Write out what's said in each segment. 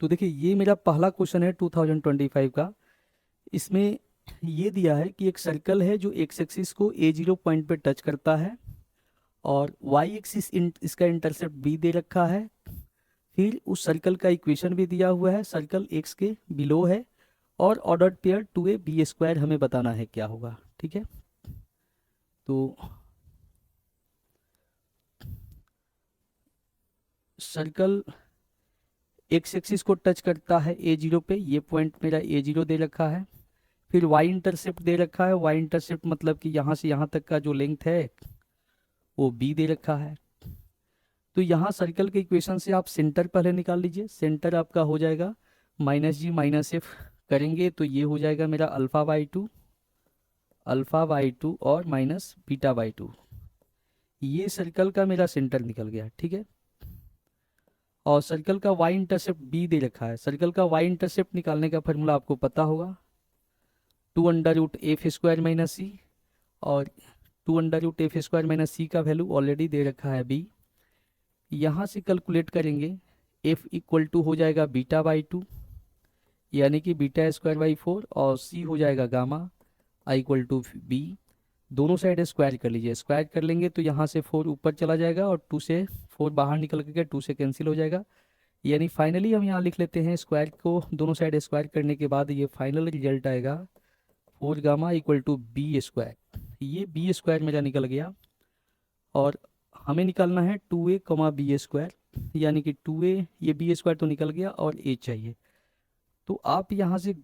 तो देखिए ये मेरा पहला क्वेश्चन है 2025 का। इसमें ये दिया है कि एक सर्कल है जो एक्स एक्सिस को A0 पॉइंट पे टच करता है और वाई एक्सिस इसका इंटरसेप्ट बी दे रखा है। फिर उस सर्कल का इक्वेशन भी दिया हुआ है, सर्कल एक्स के बिलो है और ऑर्डर्ड पेयर 2AB² हमें बताना है क्या होगा। ठीक है, तो सर्कल एक्स एक्सिस को टच करता है A0 पे, ये पॉइंट मेरा A0 दे रखा है। फिर वाई इंटरसेप्ट दे रखा है, वाई इंटरसेप्ट मतलब कि यहाँ से यहाँ तक का जो लेंथ है वो बी दे रखा है। तो यहाँ सर्कल के इक्वेशन से आप सेंटर पहले निकाल लीजिए। सेंटर आपका हो जाएगा -g - f, करेंगे तो ये हो जाएगा मेरा अल्फ़ा/2 और माइनस बीटा/2। ये सर्कल का मेरा सेंटर निकल गया। ठीक है, और सर्कल का वाई इंटरसेप्ट बी दे रखा है। सर्कल का वाई इंटरसेप्ट निकालने का फॉर्मूला आपको पता होगा, 2√f² - c, और 2√f² - c का वैल्यू ऑलरेडी दे रखा है बी। यहाँ से कैलकुलेट करेंगे, f इक्वल टू हो जाएगा बीटा/2 यानी कि β²/4 और c हो जाएगा gamma i equal to B. दोनों साइड स्क्वायर कर लीजिए, स्क्वायर कर लेंगे तो यहाँ से 4 ऊपर चला जाएगा और 2 से 4 बाहर निकल के 2 से कैंसिल हो जाएगा। यानी फाइनली हम यहाँ लिख लेते हैं, स्क्वायर को दोनों साइड स्क्वायर करने के बाद ये फाइनल रिजल्ट आएगा 4 गामा इक्वल टू B²। ये B² मेरा निकल गया और हमें निकालना है 2a, यानी कि 2a, ये B² तो निकल गया और a चाहिए। तो आप यहाँ से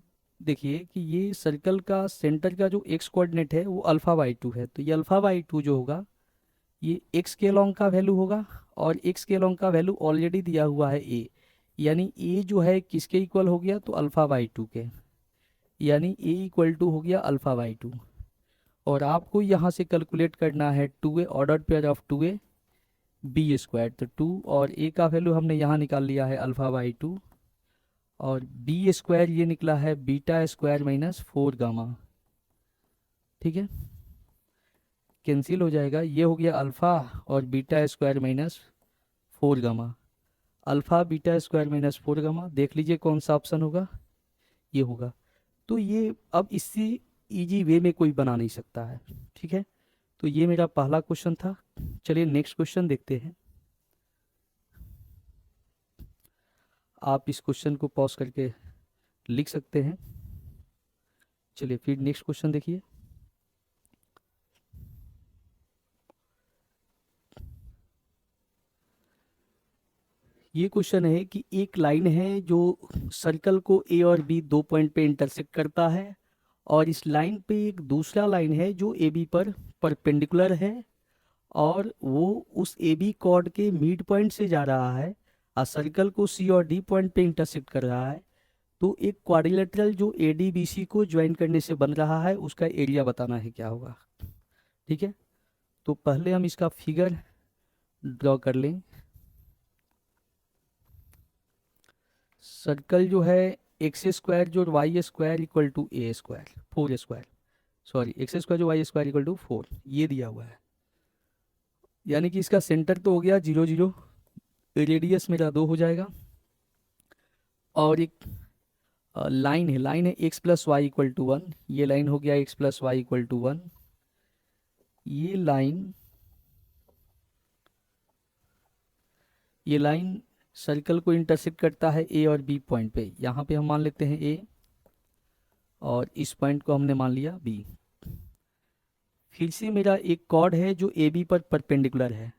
देखिए कि ये सर्कल का सेंटर का जो x कोऑर्डिनेट है वो अल्फ़ा/2 है। तो ये अल्फ़ा/2 जो होगा ये x के लॉन्ग का वैल्यू होगा और x के लॉन्ग का वैल्यू ऑलरेडी दिया हुआ है a, यानी a जो है किसके इक्वल हो गया, तो अल्फ़ा/2 के, यानी a इक्वल टू हो गया अल्फ़ा/2। और आपको यहाँ से कैलकुलेट करना है 2a, order pair of 2a B²। तो 2 और a का वैल्यू हमने यहाँ निकाल लिया है अल्फ़ा/2 और B² ये निकला है β² - 4 गामा। ठीक है, कैंसिल हो जाएगा, ये हो गया अल्फ़ा और β² - 4 गामा। अल्फ़ा β² - 4 गामा, देख लीजिए कौन सा ऑप्शन होगा, ये होगा। तो ये अब इससे इजी वे में कोई बना नहीं सकता है। ठीक है, तो ये मेरा पहला क्वेश्चन था। चलिए नेक्स्ट क्वेश्चन देखते हैं। आप इस क्वेश्चन को पॉज करके लिख सकते हैं। चलिए फिर नेक्स्ट क्वेश्चन देखिए। ये क्वेश्चन है कि एक लाइन है जो सर्कल को ए और बी दो पॉइंट पे इंटरसेक्ट करता है और इस लाइन पे एक दूसरा लाइन है जो ए बी पर परपेंडिकुलर है और वो उस ए बी कॉर्ड के मिड पॉइंट से जा रहा है और सर्कल को सी और डी पॉइंट पे इंटरसेक्ट कर रहा है। तो एक क्वाड्रिलेटरल जो ए डी बी सी को ज्वाइन करने से बन रहा है उसका एरिया बताना है क्या होगा। ठीक है, तो पहले हम इसका फिगर ड्रॉ कर लें। सर्कल जो है x² जो y² equal to a², 4a², sorry x² जो y² इक्वल टू 4, ये दिया हुआ है। यानी कि इसका सेंटर तो हो गया 0 0, रेडियस मेरा 2 हो जाएगा और एक लाइन है x+y इक्वल टू 1, ये लाइन हो गया x+y इक्वल टू 1। ये लाइन सर्कल को इंटरसेक्ट करता है ए और बी पॉइंट पे। यहाँ पे हम मान लेते हैं ए और इस पॉइंट को हमने मान लिया बी। फिर से मेरा एक कॉर्ड है जो ए बी पर परपेंडिकुलर है,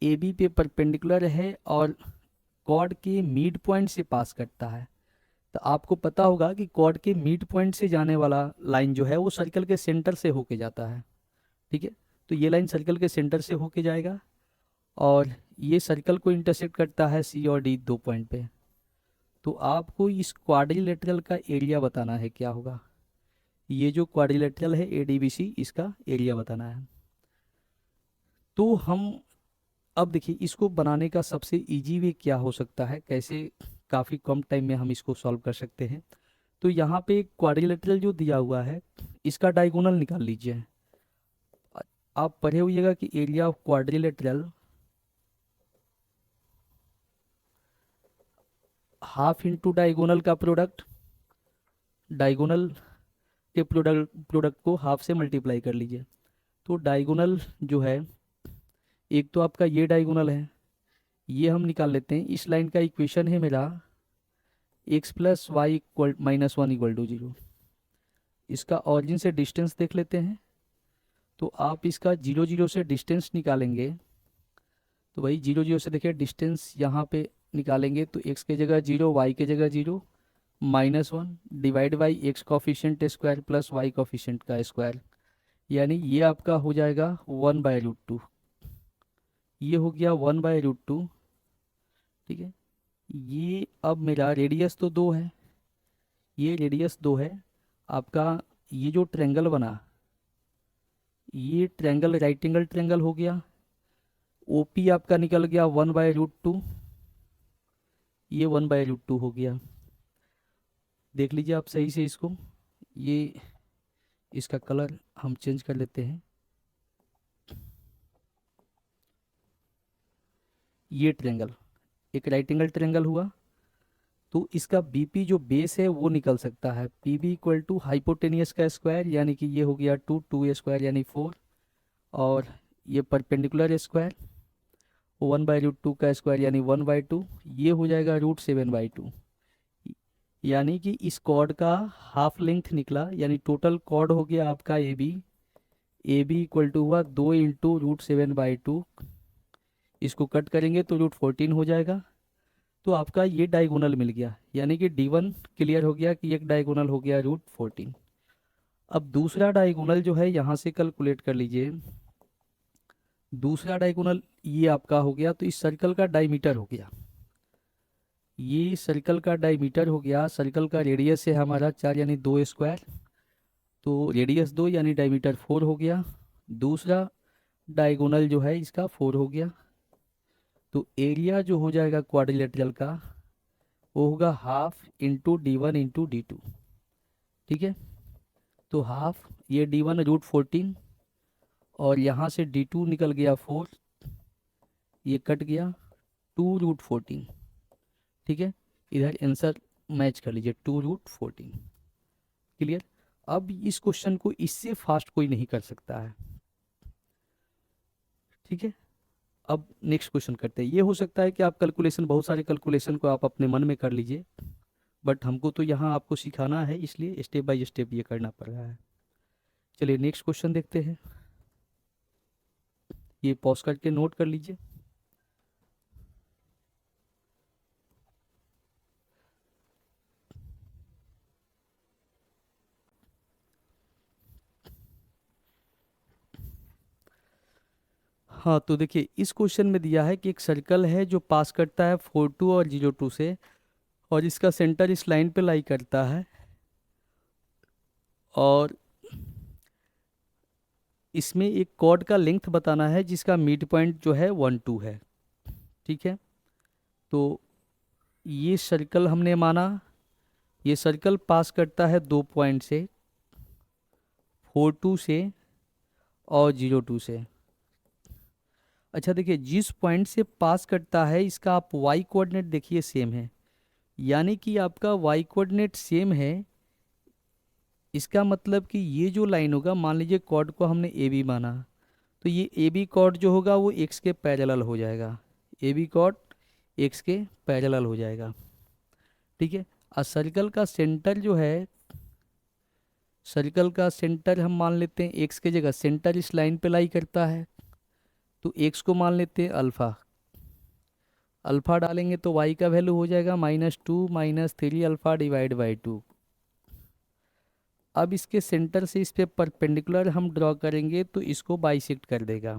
ए बी पे परपेंडिकुलर है और कॉर्ड के मिड पॉइंट से पास करता है। तो आपको पता होगा कि कॉर्ड के मिड पॉइंट से जाने वाला लाइन जो है वो सर्कल के सेंटर से होके जाता है। ठीक है, तो ये लाइन सर्कल के सेंटर से होके जाएगा और ये सर्कल को इंटरसेक्ट करता है सी और डी दो पॉइंट पे। तो आपको इस क्वाड्रिलेटरल का एरिया बताना है क्या होगा। ये जो क्वाड्रिलेटरल है ए डी बी सी, इसका एरिया बताना है। तो हम अब देखिए इसको बनाने का सबसे इजी वे क्या हो सकता है, कैसे काफ़ी कम टाइम में हम इसको सॉल्व कर सकते हैं। तो यहाँ पे क्वाड्रिलेटरल जो दिया हुआ है इसका डायगोनल निकाल लीजिए। आप पढ़े होइएगा कि area of quadrilateral half into diagonal का प्रोडक्ट, डायगोनल के प्रोडक्ट को हाफ से मल्टीप्लाई कर लीजिए। तो डायगोनल जो है, एक तो आपका ये डायगोनल है, ये हम निकाल लेते हैं। इस लाइन का इक्वेशन है मेरा x plus Y equal minus one equal to zero. इसका ऑरिजिन से डिस्टेंस देख लेते हैं। तो आप इसका जीरो जीरो से डिस्टेंस निकालेंगे, तो भाई जीरो जीरो से देखिए डिस्टेंस यहाँ पे निकालेंगे तो x के जगह जीरो, y के जगह zero, minus one divide by X coefficient square plus Y coefficient का स्क्वायर, यानी ये आपका हो जाएगा 1/√2। ये हो गया 1/√2। ठीक है, ये अब मेरा रेडियस तो 2 है, ये रेडियस 2 है आपका। ये जो ट्रेंगल बना, ये ट्रेंगल राइट एंगल ट्रेंगल हो गया। ओपी आपका निकल गया 1/√2, ये 1/√2 हो गया। देख लीजिए आप सही से इसको, ये इसका कलर हम चेंज कर लेते हैं। ये ट्रेंगल एक राइट एंगल ट्रेंगल हुआ, तो इसका बीपी जो बेस है वो निकल सकता है, पीबी इक्वल टू हाइपोटेनियस का स्क्वायर, यानी कि ये हो गया 2 स्क्वायर यानी 4, और ये परपेंडिकुलर स्क्वायर 1/√2 का स्क्वायर यानी 1/2, ये हो जाएगा √7/2। यानी कि इस कॉर्ड का हाफ लेंथ निकला, यानी टोटल कॉर्ड हो गया आपका ए बी इक्वल टू हुआ 2 इंटू √7/2। इसको कट करेंगे तो √14 हो जाएगा। तो आपका ये डायगोनल मिल गया, यानी कि D1 क्लियर हो गया कि एक डायगोनल हो गया √14। अब दूसरा डायगोनल जो है यहाँ से कैलकुलेट कर लीजिए। दूसरा डायगोनल ये आपका हो गया, तो इस सर्कल का डायमीटर हो गया, ये सर्कल का डायमीटर हो गया। सर्कल का रेडियस है हमारा 4 यानी 2 स्क्वायर, तो रेडियस 2 यानी डायमीटर 4 हो गया। दूसरा डायगोनल जो है इसका 4 हो गया। तो एरिया जो हो जाएगा क्वाड्रिलेटरल का वो होगा half into D1 into D2। ठीक है, तो हाफ ये D1 √14 और यहाँ से D2 निकल गया 4, ये कट गया 2√14। ठीक है, इधर आंसर मैच कर लीजिए 2√14। क्लियर। अब इस क्वेश्चन को इससे फास्ट कोई नहीं कर सकता है। ठीक है, अब नेक्स्ट क्वेश्चन करते हैं। ये हो सकता है कि आप कैलकुलेशन, बहुत सारे कैलकुलेशन को आप अपने मन में कर लीजिए, बट हमको तो यहाँ आपको सिखाना है, इसलिए स्टेप बाय स्टेप ये करना पड़ रहा है। चलिए नेक्स्ट क्वेश्चन देखते हैं। ये पॉज करके नोट कर लीजिए। हाँ, तो देखिए इस क्वेश्चन में दिया है कि एक सर्कल है जो पास करता है 4 2 और 0 2 से, और इसका सेंटर इस लाइन पे लाई करता है, और इसमें एक कॉर्ड का लेंथ बताना है जिसका मिड पॉइंट जो है 1 2 है। ठीक है, तो ये सर्कल हमने माना, ये सर्कल पास करता है 2 पॉइंट से, 4 2 से और 0 2 से। अच्छा देखिए, जिस पॉइंट से पास करता है इसका आप वाई कोऑर्डिनेट देखिए सेम है, यानी कि आपका वाई कोऑर्डिनेट सेम है। इसका मतलब कि ये जो लाइन होगा, मान लीजिए कॉर्ड को हमने ए बी माना, तो ये ए बी कॉर्ड जो होगा वो एक्स के पैरेलल हो जाएगा, ए बी कॉर्ड एक्स के पैरेलल हो जाएगा। ठीक है, और सर्कल का सेंटर जो है, सर्कल का सेंटर हम मान लेते हैं एक्स के जगह, सेंटर इस लाइन पे लाई करता है, तो एक्स को मान लेते हैं अल्फ़ा। अल्फ़ा डालेंगे तो वाई का वैल्यू हो जाएगा -2 -3 अल्फ़ा डिवाइड बाई 2। अब इसके सेंटर से इस पे परपेंडिकुलर हम ड्रॉ करेंगे तो इसको बाइसेक्ट कर देगा।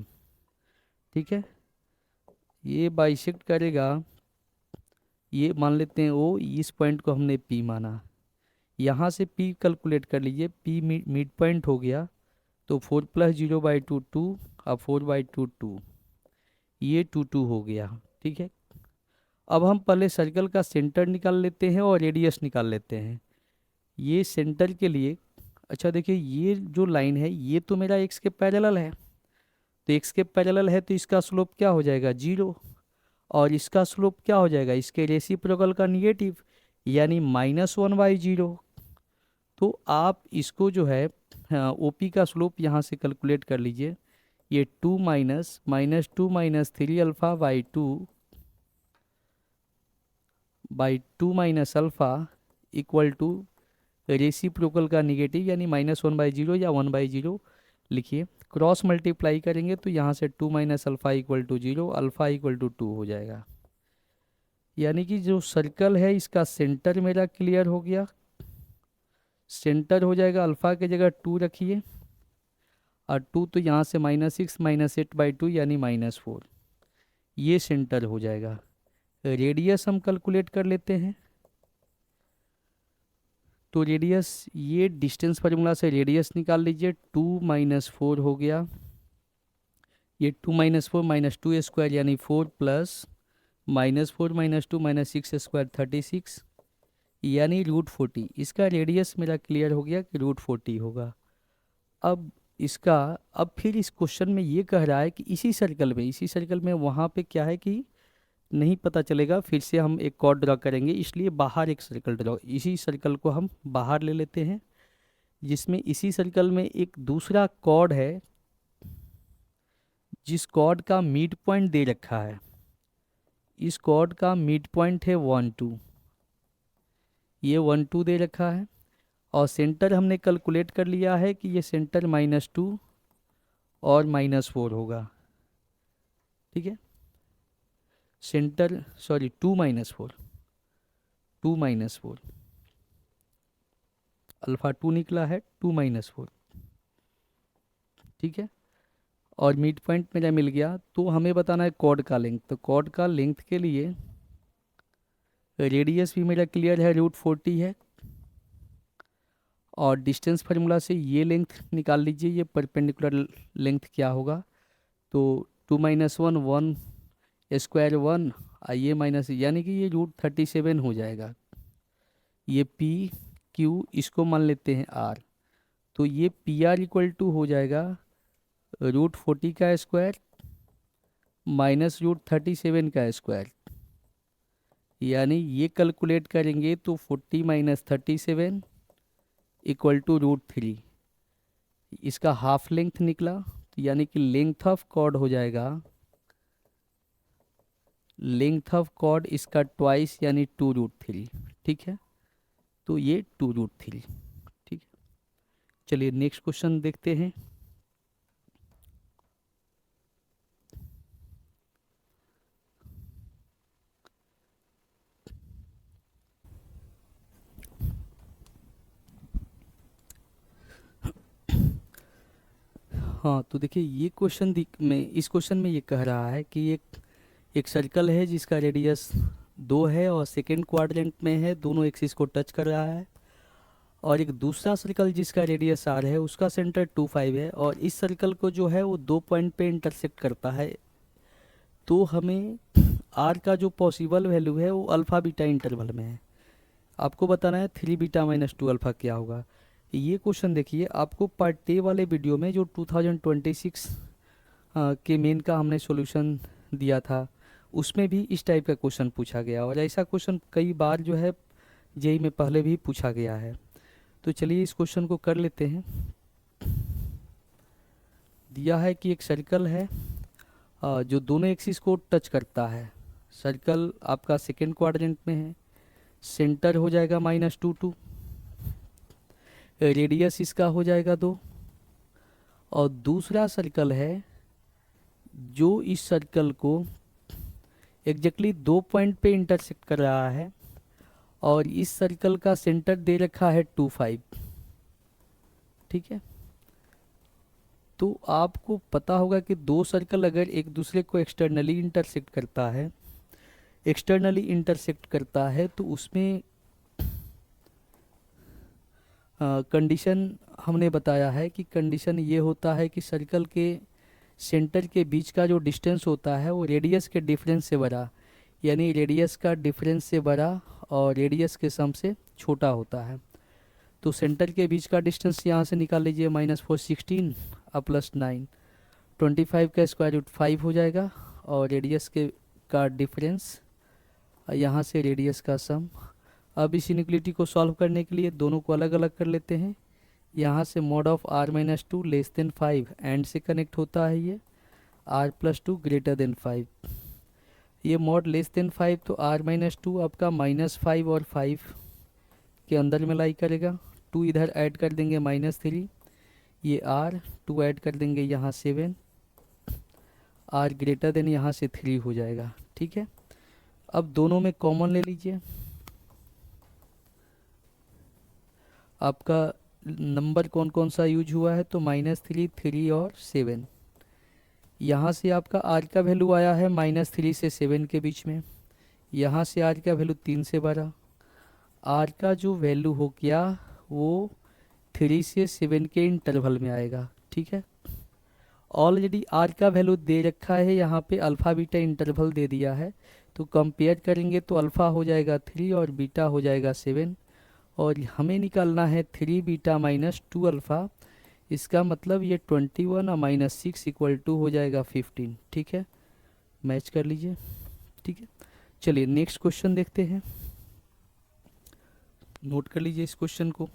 ठीक है, ये बाइसेक्ट करेगा, ये मान लेते हैं ओ, इस पॉइंट को हमने पी माना। यहाँ से पी कैलकुलेट कर लीजिए, पी मिड पॉइंट हो गया, तो 4 + 0/2 2, अब 4/2 2, ये 2 2 हो गया। ठीक है, अब हम पहले सर्कल का सेंटर निकाल लेते हैं और रेडियस निकाल लेते हैं। ये सेंटर के लिए, अच्छा देखिए ये जो लाइन है ये तो मेरा एक्स के पैरेलल है, तो एक्स के पैरेलल है तो इसका स्लोप क्या हो जाएगा 0, और इसका स्लोप क्या हो जाएगा, इसके रेसिप्रोकल का निगेटिव, यानी -1/0। तो आप इसको जो है ओपी का स्लोप यहाँ से कैलकुलेट कर लीजिए। ये 2 minus -2 minus 3 alpha by two minus alpha equal to reciprocal का निगेटिव, यानी -1/0 या 1/0 लिखिए। क्रॉस मल्टीप्लाई करेंगे तो यहाँ से 2 minus alpha equal to 0, alpha equal to 2 हो जाएगा। यानी कि जो सर्कल है इसका सेंटर मेरा क्लियर हो गया। सेंटर हो जाएगा, अल्फ़ा की जगह 2 रखिए, और 2 तो यहाँ से -6 -8/2 यानी -4, ये सेंटर हो जाएगा। रेडियस हम कैलकुलेट कर लेते हैं। तो रेडियस, ये डिस्टेंस फार्मूला से रेडियस निकाल लीजिए। 2 - 4 हो गया, ये 2 - 4 -2 स्क्वायर यानी 4 प्लस -4 -2 -6 स्क्वायर 36 यानी √40। इसका रेडियस मेरा क्लियर हो गया कि √40 होगा। अब इसका, अब फिर इस क्वेश्चन में ये कह रहा है कि इसी सर्कल में वहाँ पे क्या है कि नहीं पता चलेगा, फिर से हम एक कॉर्ड ड्रॉ करेंगे, इसलिए बाहर एक सर्कल ड्रॉ, इसी सर्कल को हम बाहर ले लेते हैं, जिसमें इसी सर्कल में एक दूसरा कॉर्ड है, जिस कॉर्ड का मिड पॉइंट दे रखा है। इस कॉर्ड का मिड पॉइंट है 1 2, ये 1 2 दे रखा है, और सेंटर हमने कैलकुलेट कर लिया है कि ये सेंटर -2 और -4 होगा। ठीक है, सेंटर, सॉरी 2 - 4, 2 - 4, अल्फ़ा 2 निकला है, 2 - 4। ठीक है, और मिड पॉइंट मेरा मिल गया। तो हमें बताना है कॉर्ड का लेंथ। तो कॉर्ड का लेंथ के लिए रेडियस भी मेरा क्लियर है, √40 है, और डिस्टेंस फार्मूला से ये लेंथ निकाल लीजिए, ये परपेंडिकुलर लेंथ क्या होगा। तो 2 - 1 1 स्क्वायर 1, ये माइनस, यानी कि ये √37 हो जाएगा। ये पी क्यू, इसको मान लेते हैं आर। तो ये पी आर इक्वल टू हो जाएगा √40 का स्क्वायर माइनस √37 का स्क्वायर, यानी ये कैलकुलेट करेंगे तो 40 - 37 इक्वल टू √3। इसका हाफ लेंथ निकला, तो यानी कि लेंथ ऑफ कॉर्ड हो जाएगा, लेंथ ऑफ कॉर्ड इसका ट्वाइस यानी 2√3। ठीक है, तो ये 2√3। ठीक है, चलिए नेक्स्ट क्वेश्चन देखते हैं। हाँ, तो देखिए ये क्वेश्चन में, इस क्वेश्चन में ये कह रहा है कि एक सर्कल है जिसका रेडियस 2 है और सेकेंड क्वाड्रेंट में है, दोनों एक्सिस को टच कर रहा है, और एक दूसरा सर्कल जिसका रेडियस r है, उसका सेंटर 2 5 है, और इस सर्कल को जो है वो 2 पॉइंट पे इंटरसेक्ट करता है। तो हमें r का जो पॉसिबल वैल्यू है वो अल्फ़ा बीटा इंटरवल में है। आपको बताना है 3 बीटा - 2 अल्फ़ा क्या होगा। ये क्वेश्चन देखिए, आपको पार्ट ए वाले वीडियो में जो 2026 के मेन का हमने सॉल्यूशन दिया था, उसमें भी इस टाइप का क्वेश्चन पूछा गया, और ऐसा क्वेश्चन कई बार जो है जेई में पहले भी पूछा गया है। तो चलिए इस क्वेश्चन को कर लेते हैं। दिया है कि एक सर्कल है जो दोनों एक्सिस को टच करता है। सर्कल आपका सेकेंड क्वाड्रेंट में है, सेंटर हो जाएगा -2 2, रेडियस इसका हो जाएगा 2, और दूसरा सर्कल है जो इस सर्कल को एग्जैक्टली 2 पॉइंट पे इंटरसेक्ट कर रहा है, और इस सर्कल का सेंटर दे रखा है 2 5। ठीक है, तो आपको पता होगा कि दो सर्कल अगर एक दूसरे को एक्सटर्नली इंटरसेक्ट करता है तो उसमें कंडीशन हमने बताया है कि कंडीशन ये होता है कि सर्कल के सेंटर के बीच का जो डिस्टेंस होता है वो रेडियस के डिफरेंस से बड़ा, यानी रेडियस का डिफरेंस से बड़ा और रेडियस के सम से छोटा होता है। तो सेंटर के बीच का डिस्टेंस यहाँ से निकाल लीजिए, -4 16 और +9 25 का स्क्वायर रूट 5 हो जाएगा, और रेडियस के का डिफरेंस, यहाँ से रेडियस का सम। अब इस इनइक्वालिटी को सॉल्व करने के लिए दोनों को अलग अलग कर लेते हैं। यहाँ से mod of r minus two less than 5 and से कनेक्ट होता है ये r plus two greater than 5। ये मॉड लेस देन 5 तो r माइनस टू आपका -5 और 5 के अंदर में लाई करेगा। 2 इधर ऐड कर देंगे -3, ये r 2 ऐड कर देंगे यहाँ 7, r ग्रेटर देन यहाँ से 3 हो जाएगा। ठीक है, अब दोनों में कॉमन ले लीजिए। आपका नंबर कौन कौन सा यूज हुआ है, तो -3, 3 और 7। यहाँ से आपका r का वैल्यू आया है -3 से 7 के बीच में। यहाँ से r का वैल्यू 3 से 12। r का जो वैल्यू हो गया वो 3 से 7 के इंटरवल में आएगा। ठीक है, ऑलरेडी r का वैल्यू दे रखा है, यहाँ पे अल्फ़ा बीटा इंटरवल दे दिया है, तो कंपेयर करेंगे तो अल्फ़ा हो जाएगा 3 और बीटा हो जाएगा 7, और हमें निकालना है 3 बीटा माइनस 2 अल्फ़ा। इसका मतलब ये 21 और -6 इक्वल टू हो जाएगा 15। ठीक है, मैच कर लीजिए। ठीक है, चलिए नेक्स्ट क्वेश्चन देखते हैं। नोट कर लीजिए इस क्वेश्चन को।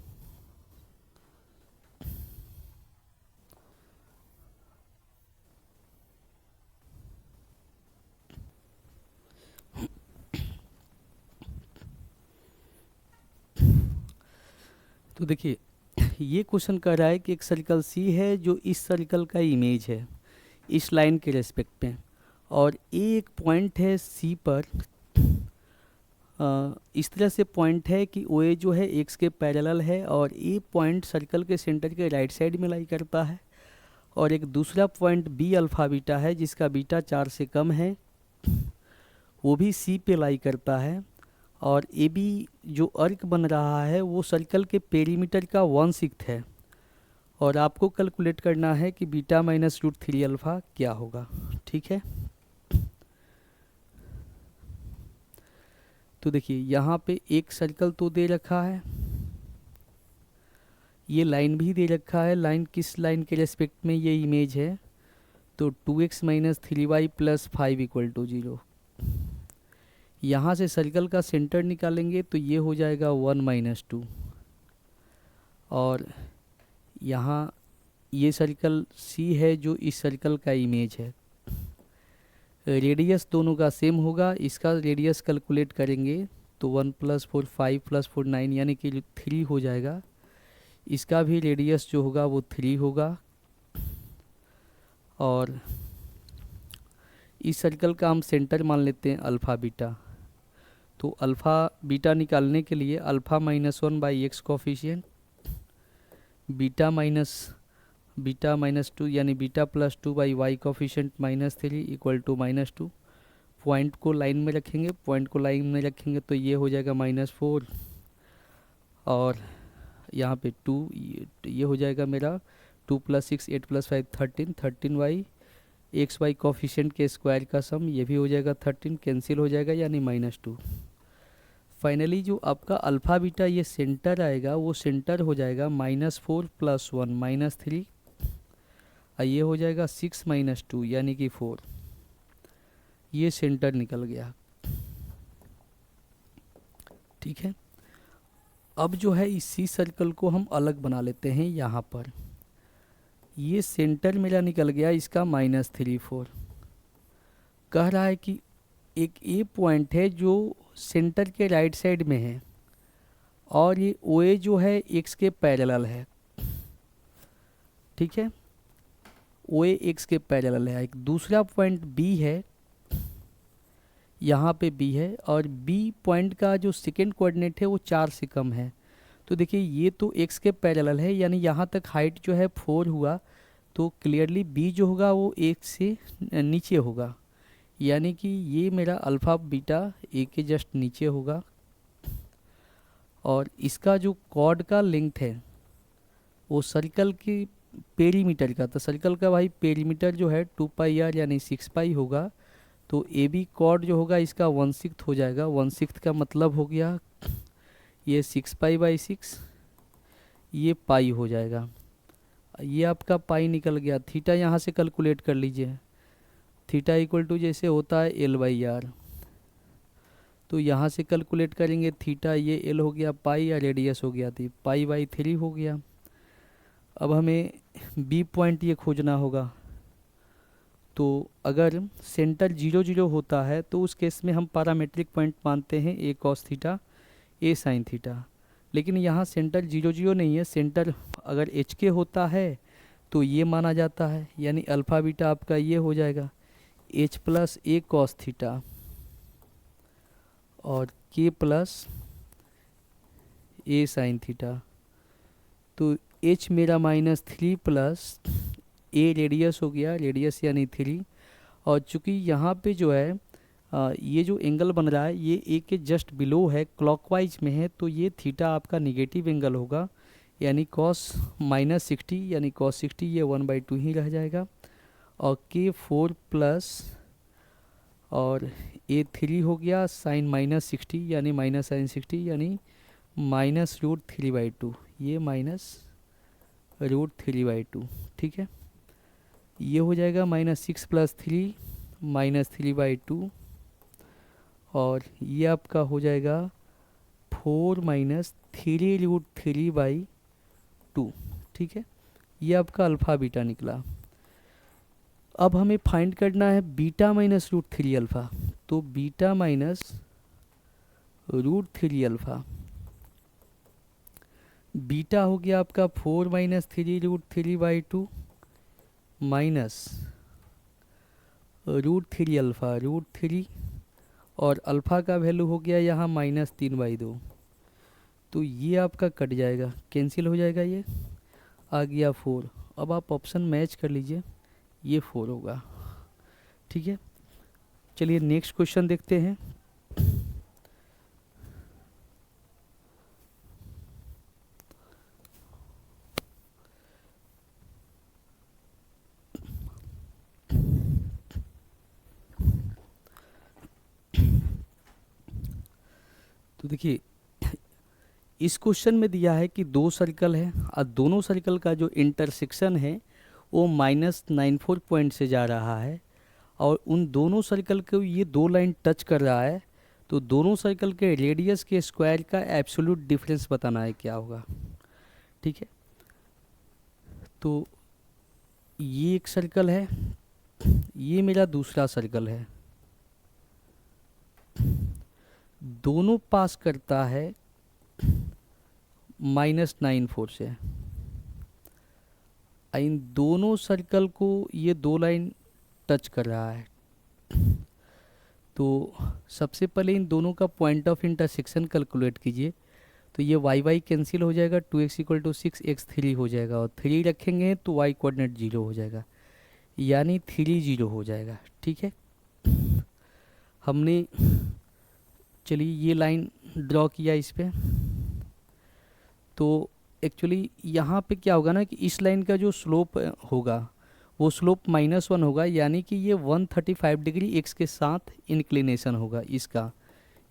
तो देखिए ये क्वेश्चन कर रहा है कि एक सर्कल सी है जो इस सर्कल का इमेज है इस लाइन के रेस्पेक्ट में, और एक पॉइंट है सी पर, इस तरह से पॉइंट है कि ओ ए जो है एक्स के पैरेलल है, और ए पॉइंट सर्कल के सेंटर के राइट साइड में लाई करता है, और एक दूसरा पॉइंट बी अल्फ़ा बीटा है जिसका बीटा 4 से कम है, वो भी सी पे लाई करता है, और ए बी जो अर्क बन रहा है वो सर्कल के पेरीमीटर का 1/6 है, और आपको कैलकुलेट करना है कि बीटा माइनस √3 अल्फ़ा क्या होगा। ठीक है, तो देखिए यहाँ पे एक सर्कल तो दे रखा है, ये लाइन भी दे रखा है। लाइन किस लाइन के रेस्पेक्ट में ये इमेज है, तो 2x minus 3y plus 5 equal to 0। यहाँ से सर्कल का सेंटर निकालेंगे तो ये हो जाएगा 1 - 2, और यहाँ ये सर्कल सी है जो इस सर्कल का इमेज है। रेडियस दोनों का सेम होगा, इसका रेडियस कैलकुलेट करेंगे तो 1 + 4 5 + 4 9 यानी कि 3 हो जाएगा। इसका भी रेडियस जो होगा वो 3 होगा, और इस सर्कल का हम सेंटर मान लेते हैं अल्फ़ा बीटा। तो अल्फ़ा बीटा निकालने के लिए alpha -1/x coefficient, beta minus 2 यानी beta plus 2/y coefficient -3 equal to -2। Point को लाइन में रखेंगे, तो ये हो जाएगा -4, और यहाँ पे 2, ये हो जाएगा मेरा 2 + 6 8 + 5 13y xy कोफिशिएंट के स्क्वायर का सम, ये भी हो जाएगा 13, कैंसिल हो जाएगा यानी -2। फाइनली जो आपका अल्फ़ा बीटा ये सेंटर आएगा वो सेंटर हो जाएगा -4 + 1 -3, ये हो जाएगा 6 - 2 यानी कि 4। ये सेंटर निकल गया। ठीक है, अब जो है इसी सर्कल को हम अलग बना लेते हैं। यहाँ पर ये सेंटर मेरा निकल गया, इसका -3 4। कह रहा है कि एक ए पॉइंट है जो सेंटर के राइट साइड में है, और ये ओ ए जो है एक्स के पैरेलल है। ठीक है, ओ ए एक्स के पैरेलल है। एक दूसरा पॉइंट बी है, यहाँ पे बी है, और बी पॉइंट का जो सेकेंड कोऑर्डिनेट है वो 4 से कम है। तो देखिए ये तो एक्स के पैरेलल है, यानी यहाँ तक हाइट जो है 4 हुआ, तो क्लियरली बी जो होगा वो एक से नीचे होगा, यानी कि ये मेरा अल्फ़ा बीटा ए के जस्ट नीचे होगा। और इसका जो कॉर्ड का लेंथ है वो सर्कल के पेरीमीटर का, तो सर्कल का भाई पेरीमीटर जो है 2πr यानी 6π होगा। तो ए बी कॉर्ड जो होगा इसका 1/6 हो जाएगा। 1/6 का मतलब हो गया ये 6π/6, ये पाई हो जाएगा। ये आपका पाई निकल गया। थीटा यहाँ से कैलकुलेट कर लीजिए, थीटा इक्वल टू जैसे होता है L/R, तो यहाँ से कैलकुलेट करेंगे थीटा, ये L हो गया, पाई या रेडियस हो गया थी, पाई/3 हो गया। अब हमें बी पॉइंट ये खोजना होगा, तो अगर सेंटर 0 0 होता है तो उस केस में हम पैरामेट्रिक पॉइंट मानते हैं A cos theta A sin theta, लेकिन यहाँ सेंटर 0 0 नहीं है, सेंटर अगर HK होता है तो ये माना जाता है, यानी अल्फ़ा बीटा आपका ये हो जाएगा H plus A cos theta और K plus A sin theta. तो H मेरा -3 प्लस A रेडियस हो गया, रेडियस यानी 3, और चूंकि यहाँ पे जो है ये जो एंगल बन रहा है ये A के जस्ट बिलो है, क्लॉकवाइज में है, तो ये थीटा आपका निगेटिव एंगल होगा, यानी cos -60, यानी cos 60 ये 1/2 ही रह जाएगा, और K4 प्लस और A3 हो गया साइन -60, यानी माइनस साइन 60, यानी -√3/2, ये -√3/2, ठीक है। ये हो जाएगा -6 + 3 -3/2, और ये आपका हो जाएगा 4 -3√3/2, ठीक है। ये आपका अल्फ़ा बीटा निकला। अब हमें फाइंड करना है बीटा -√3 अल्फ़ा, तो बीटा -√3 अल्फ़ा, बीटा हो गया आपका 4 -3√3/2 माइनस √3 अल्फ़ा √3, और अल्फ़ा का वैल्यू हो गया यहाँ -3/2, तो ये आपका कट जाएगा, कैंसिल हो जाएगा, ये आ गया 4। अब आप ऑप्शन मैच कर लीजिए, ये 4 होगा, ठीक है। चलिए नेक्स्ट क्वेश्चन देखते हैं। तो देखिए इस क्वेश्चन में दिया है कि दो सर्कल है और दोनों सर्कल का जो इंटरसेक्शन है वो -94 पॉइंट से जा रहा है, और उन दोनों सर्कल को ये दो लाइन टच कर रहा है, तो दोनों सर्कल के रेडियस के स्क्वायर का एब्सोल्यूट डिफरेंस बताना है क्या होगा, ठीक है। तो ये एक सर्कल है, ये मेरा दूसरा सर्कल है, दोनों पास करता है -94 से, इन दोनों सर्कल को ये दो लाइन टच कर रहा है। तो सबसे पहले इन दोनों का पॉइंट ऑफ इंटरसेक्शन कैलकुलेट कीजिए, तो ये y कैंसिल हो जाएगा, 2x = 6 x 3 हो जाएगा, और 3 रखेंगे तो y कोऑर्डिनेट 0 हो जाएगा, यानी 3 0 हो जाएगा, ठीक है। हमने चलिए ये लाइन ड्रॉ किया इस पे, तो एक्चुअली यहाँ पे क्या होगा ना कि इस लाइन का जो स्लोप होगा वो स्लोप -1 होगा, यानी कि ये 135 डिग्री x के साथ इंक्लिनेशन होगा इसका,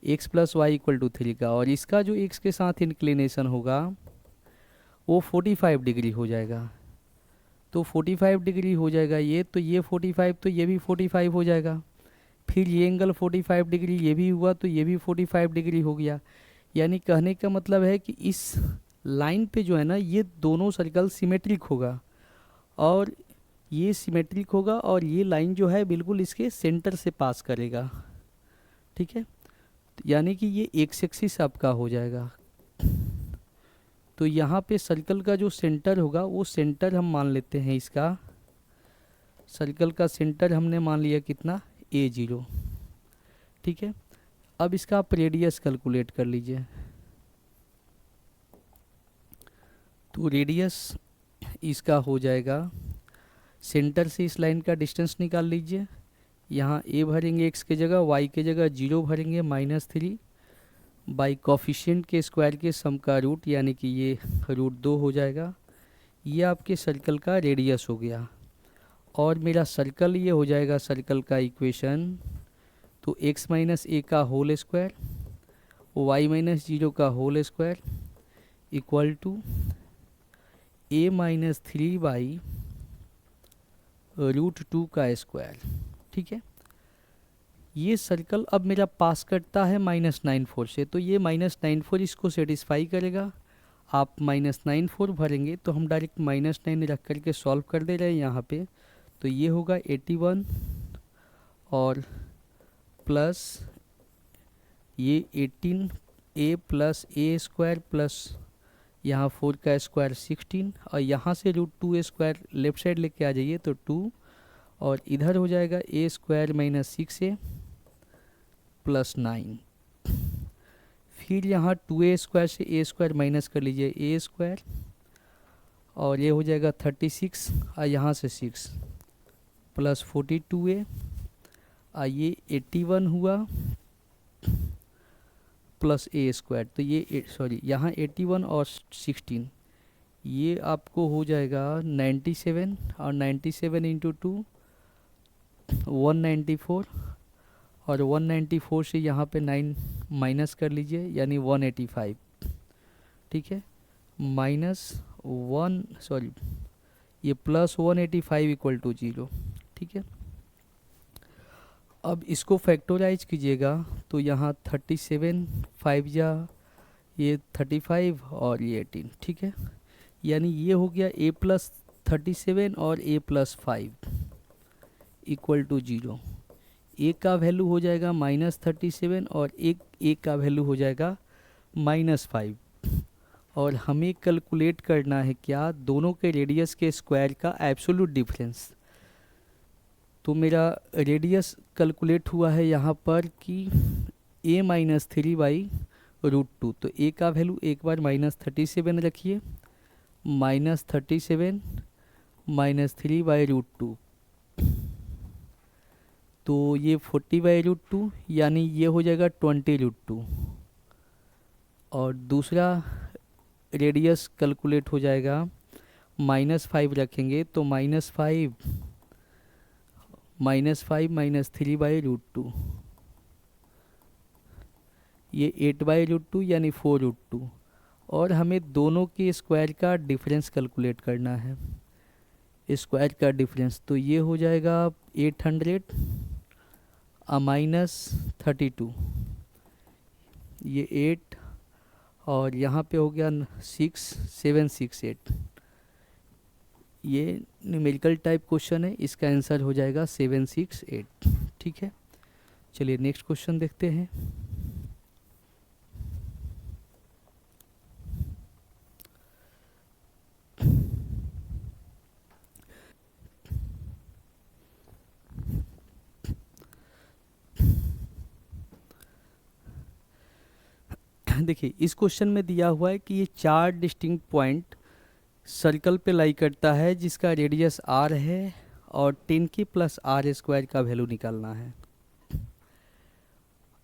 x + y = 3 का, और इसका जो x के साथ इंक्लिनेशन होगा वो 45 डिग्री हो जाएगा, तो 45 डिग्री हो जाएगा ये, तो ये 45 तो ये भी 45 हो जाएगा, फिर ये एंगल 45 डिग्री ये भी हुआ तो ये भी 45 डिग्री हो गया, यानी कहने का मतलब है कि इस लाइन पे जो है ना ये दोनों सर्कल सिमेट्रिक होगा, और ये सिमेट्रिक होगा, और ये लाइन जो है बिल्कुल इसके सेंटर से पास करेगा, ठीक है। यानी कि ये एक्स एक्सिस आपका हो जाएगा, तो यहाँ पे सर्कल का जो सेंटर होगा वो सेंटर हम मान लेते हैं, इसका सर्कल का सेंटर हमने मान लिया कितना, A0, ठीक है। अब इसका आप रेडियस कैलकुलेट कर लीजिए, तो रेडियस इसका हो जाएगा, सेंटर से इस लाइन का डिस्टेंस निकाल लीजिए, यहाँ a भरेंगे x के जगह, y के जगह 0 भरेंगे -3 बाई कोफिशिएंट के स्क्वायर के सम का रूट, यानी कि ये √2 हो जाएगा। ये आपके सर्कल का रेडियस हो गया, और मेरा सर्कल ये हो जाएगा सर्कल का इक्वेशन, तो x - a का होल स्क्वायर y - 0 का whole square equal to a - 3 by √2 का स्क्वायर, ठीक है। ये सर्कल अब मेरा पास करता है -94 से, तो ये -94 इसको सेटिस्फाई करेगा। आप -94 भरेंगे तो हम डायरेक्ट -9 रख करके सॉल्व कर दे रहे हैं यहाँ पे। तो ये होगा 81 और प्लस ये 18a प्लस ए स्क्वायर प्लस यहाँ 4 का स्क्वायर 16 और यहाँ से √2a² लेफ्ट साइड लेके आ जाइए तो 2 और इधर हो जाएगा a² - 6a प्लस 9। फिर यहाँ 2a² से a² माइनस कर लीजिए a² और ये हो जाएगा 36 और यहाँ से 6 प्लस 42a ये 81 हुआ प्लस a²। तो ये सॉरी यहाँ 81 और 16 ये आपको हो जाएगा 97 और 97 इंटू 2 194 और 194 से यहाँ पे 9 माइनस कर लीजिए यानी 185। ठीक है, ये प्लस 185 इक्वल टू 0। ठीक है, अब इसको फैक्टराइज कीजिएगा तो यहाँ 37 5 जा ये 35 और ये 18। ठीक है, यानी ये हो गया a प्लस 37 और a plus 5 equal to 0। a का वैल्यू हो जाएगा -37 और a का वैल्यू हो जाएगा -5। और हमें कैलकुलेट करना है क्या, दोनों के रेडियस के स्क्वायर का एब्सोल्यूट डिफरेंस। तो मेरा रेडियस कैलकुलेट हुआ है यहाँ पर कि a - 3/√2। तो a का वैल्यू एक बार -37 रखिए, -37 - 3/√2 तो ये 40/√2 यानी ये हो जाएगा 20√2। और दूसरा रेडियस कैलकुलेट हो जाएगा, -5 रखेंगे तो -5 - 3/√2 ये 8/√2 यानी 4√2। और हमें दोनों के स्क्वायर का डिफरेंस कैलकुलेट करना है, स्क्वायर का डिफरेंस। तो ये हो जाएगा 800 -32 ये 8 और यहाँ पे हो गया 768। ये न्यूमेरिकल टाइप क्वेश्चन है, इसका आंसर हो जाएगा 768। ठीक है, चलिए नेक्स्ट क्वेश्चन देखते हैं। देखिए इस क्वेश्चन में दिया हुआ है कि ये 4 डिस्टिंक्ट पॉइंट सर्कल पे लाई करता है जिसका रेडियस r है और 10 के प्लस r² का वैल्यू निकालना है।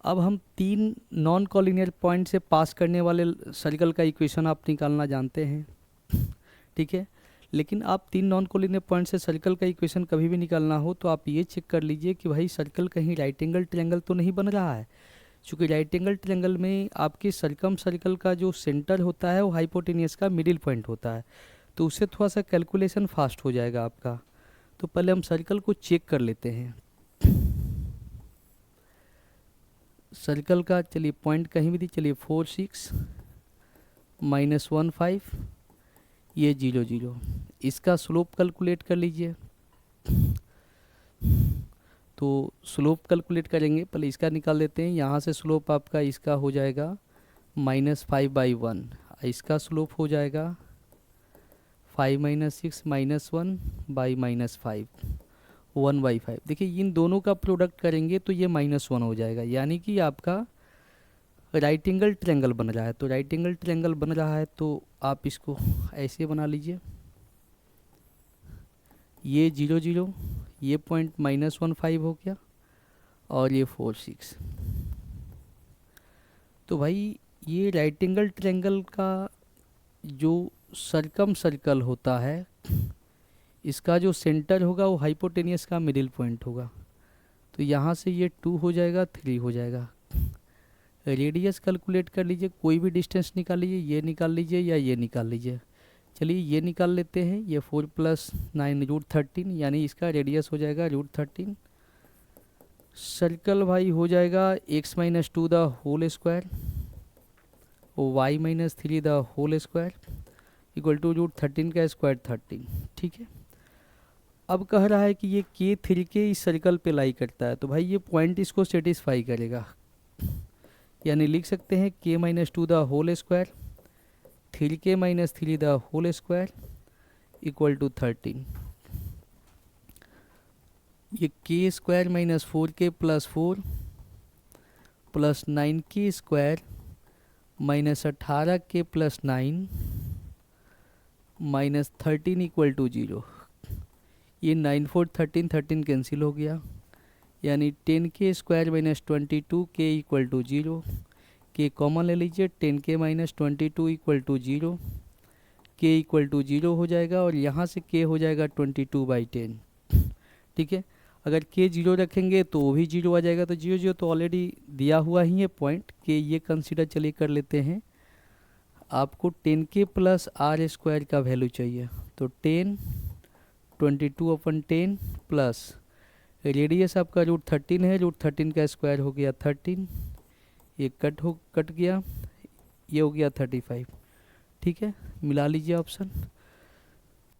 अब हम 3 नॉन कॉलिनियर पॉइंट से पास करने वाले सर्कल का इक्वेशन आप निकालना जानते हैं। ठीक है, लेकिन आप 3 नॉन कॉलिनियर पॉइंट से सर्कल का इक्वेशन कभी भी निकालना हो तो आप ये चेक कर लीजिए कि भाई सर्कल कहीं राइट एंगल ट्रायंगल तो नहीं बन रहा है। चूँकि राइट एंगल ट्रायंगल में आपके सर्कम सर्कल का जो सेंटर होता है वो हाइपोटेनियस का मिडिल पॉइंट होता है, तो उससे थोड़ा सा कैलकुलेशन फास्ट हो जाएगा आपका। तो पहले हम सर्कल को चेक कर लेते हैं। सर्कल का चलिए पॉइंट कहीं भी दी, चलिए 4 6 -1 5 ये 0 0। इसका स्लोप कैलकुलेट कर लीजिए। तो स्लोप कैलकुलेट करेंगे, पहले इसका निकाल देते हैं। यहाँ से स्लोप आपका इसका हो जाएगा -5/1, इसका स्लोप हो जाएगा 5 - 6 -1 बाई -5 1/5। देखिए इन दोनों का प्रोडक्ट करेंगे तो ये -1 हो जाएगा, यानी कि आपका राइट एंगल ट्रायंगल बन रहा है। तो राइट एंगल ट्रायंगल बन रहा है तो आप इसको ऐसे बना लीजिए, ये 0 0 ये पॉइंट -1 5 हो गया और ये 4 6। तो भाई ये राइट एंगल ट्रायंगल का जो सर्कम सर्कल होता है इसका जो सेंटर होगा वो हाइपोटेनियस का मिडिल पॉइंट होगा। तो यहाँ से ये 2 हो जाएगा 3 हो जाएगा। रेडियस कैलकुलेट कर लीजिए, कोई भी डिस्टेंस निकाल लीजिए, ये निकाल लीजिए या ये निकाल लीजिए। चलिए ये निकाल लेते हैं, ये 4 + 9 √13 यानी इसका रेडियस हो जाएगा √13 सर्कल भाई हो जाएगा x minus two the whole square Y minus three the whole square equal to root 13 का स्क्वायर 13। ठीक है, अब कह रहा है कि ये के थ्री के इस सर्कल पे लाई करता है, तो भाई ये पॉइंट इसको सेटिस्फाई करेगा, यानी लिख सकते हैं k minus two the whole square three k minus three the whole square equal to 13। ये k square minus four k plus four plus 9 k square minus 18 के प्लस 9 माइनस 13 इक्वल टू 0। ये 9 4 13 13 cancel हो गया, यानी 10 के square minus 22 के equal to 0। के common ले लीजिए, 10 के माइनस 22 इक्वल टू 0, के इक्वल टू 0 हो जाएगा और यहाँ से के हो जाएगा 22/10। ठीक है, अगर के 0 रखेंगे तो वो भी 0 आ जाएगा, तो 0 0 तो ऑलरेडी दिया हुआ ही है पॉइंट के, ये कंसीडर चलिए कर लेते हैं। आपको 10 के प्लस आर स्क्वायर का वैल्यू चाहिए, तो 10 22/10 प्लस रेडियस आपका रूट 13 है, रूट 13 का स्क्वायर हो गया 13, ये कट गया, ये हो गया 35। ठीक है, मिला लीजिए ऑप्शन।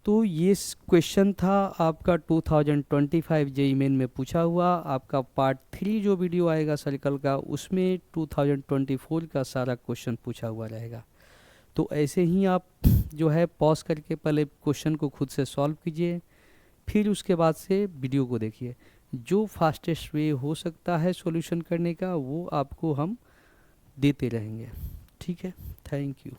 तो ये क्वेश्चन था आपका 2025 जेईई मेन में पूछा हुआ। आपका पार्ट 3 जो वीडियो आएगा सर्कल का, उसमें 2024 का सारा क्वेश्चन पूछा हुआ रहेगा। तो ऐसे ही आप जो है पॉज करके पहले क्वेश्चन को खुद से सॉल्व कीजिए, फिर उसके बाद से वीडियो को देखिए। जो फास्टेस्ट वे हो सकता है सॉल्यूशन करने का वो आपको हम देते रहेंगे। ठीक है, थैंक यू।